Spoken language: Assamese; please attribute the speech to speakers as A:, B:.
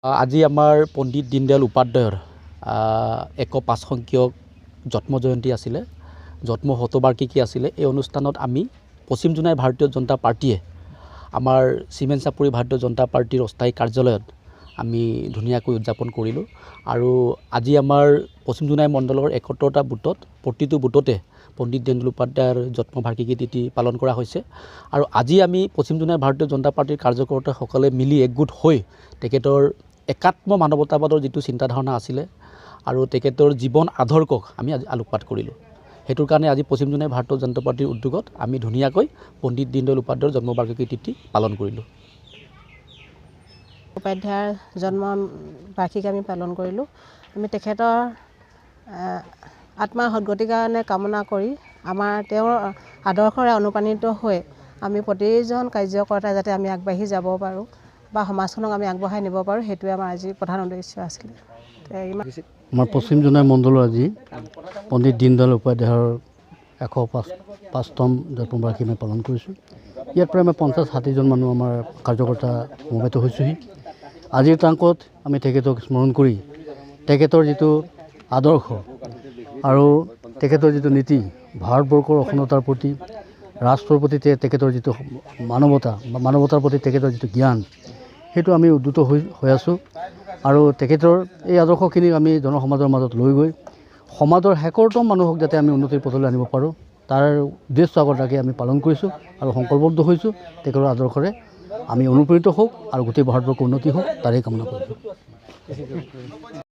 A: আজি আমাৰ পণ্ডিত দীনদয়াল উপাধ্যায়ৰ 105 সংখ্যক জন্ম জয়ন্তী আছিলে, জন্ম শতবাৰ্ষিকী আছিলে। এই অনুষ্ঠানত আমি পশ্চিম জোনাই ভাৰতীয় জনতা পাৰ্টীয়ে আমাৰ চিমেণ্ট চাপৰি ভাৰতীয় জনতা পাৰ্টীৰ অস্থায়ী কাৰ্যালয়ত আমি ধুনীয়াকৈ উদযাপন কৰিলোঁ। আৰু আজি আমাৰ পশ্চিম জোনাই মণ্ডলৰ 71টা বুথত প্ৰতিটো বুথতে পণ্ডিত দীনদয়াল উপাধ্যায়ৰ জন্মবাৰ্ষিকী তিথি পালন কৰা হৈছে। আৰু আজি আমি পশ্চিম জোনাই ভাৰতীয় জনতা পাৰ্টীৰ কাৰ্যকৰ্তাসকলে মিলি একগোট হৈ তেখেতৰ একাত্ম মানৱতাবাদৰ যিটো চিন্তাধাৰণা আছিলে আৰু তেখেতৰ জীৱন আদৰ্শক আমি আজি আলোকপাত কৰিলোঁ। সেইটোৰ কাৰণে আজি পশ্চিম জোনাই ভাৰতীয় জনতা পাৰ্টীৰ উদ্যোগত আমি ধুনীয়াকৈ পণ্ডিত দীনদয়াল উপাধ্যায়ৰ জন্মবাৰ্ষিকী তিথি পালন কৰিলোঁ।
B: উপাধ্যায়ৰ জন্ম বাৰ্ষিকী আমি পালন কৰিলোঁ। আমি তেখেতৰ আত্মাৰ সদ্গতিৰ কাৰণে কামনা কৰি তেওঁৰ আদৰ্শৰে অনুপ্ৰাণিত হৈ আমি প্ৰতিজন কাৰ্যকৰ্তাই যাতে আমি আগবাঢ়ি যাব পাৰোঁ বা সমাজখনক আমি আগবঢ়াই নিব পাৰোঁ, সেইটোৱে আমাৰ আজি প্ৰধান উদ্দেশ্য আছিলে।
C: আমাৰ পশ্চিম জোনাই মণ্ডলৰ আজি পণ্ডিত দীনদয়াল উপাধ্যায়ৰ 105তম জন্মবাৰ্ষিকী আমি পালন কৰিছোঁ। ইয়াত প্ৰায় আমি 50-60জন মানুহ আমাৰ কাৰ্যকৰ্তা সমবেত হৈছোঁহি। আজিৰ তাংকত আমি তেখেতক স্মৰণ কৰি তেখেতৰ যিটো আদৰ্শ আৰু তেখেতৰ যিটো নীতি, ভাৰতবৰ্ষৰ অখণ্ডতাৰ প্ৰতি, ৰাষ্ট্ৰৰ প্ৰতি তেখেতৰ যিটো মানৱতা বা মানৱতাৰ প্ৰতি তেখেতৰ যিটো জ্ঞান, সেইটো আমি উদ্যত হৈ আছোঁ। আৰু তেখেতৰ এই আদৰ্শখিনিক আমি জনসমাজৰ মাজত লৈ গৈ সমাজৰ শেষৰতম মানুহক যাতে আমি উন্নতিৰ পথলৈ আনিব পাৰোঁ, তাৰ উদ্দেশ্য আগত ৰাখি আমি পালন কৰিছোঁ আৰু সংকল্পবদ্ধ হৈছোঁ। তেখেতৰ আদৰ্শৰে আমি অনুপ্ৰাণিত হওক আৰু গোটেই ভাৰতবৰ্ষৰ উন্নতি হওক, তাৰেই কামনা কৰিছোঁ।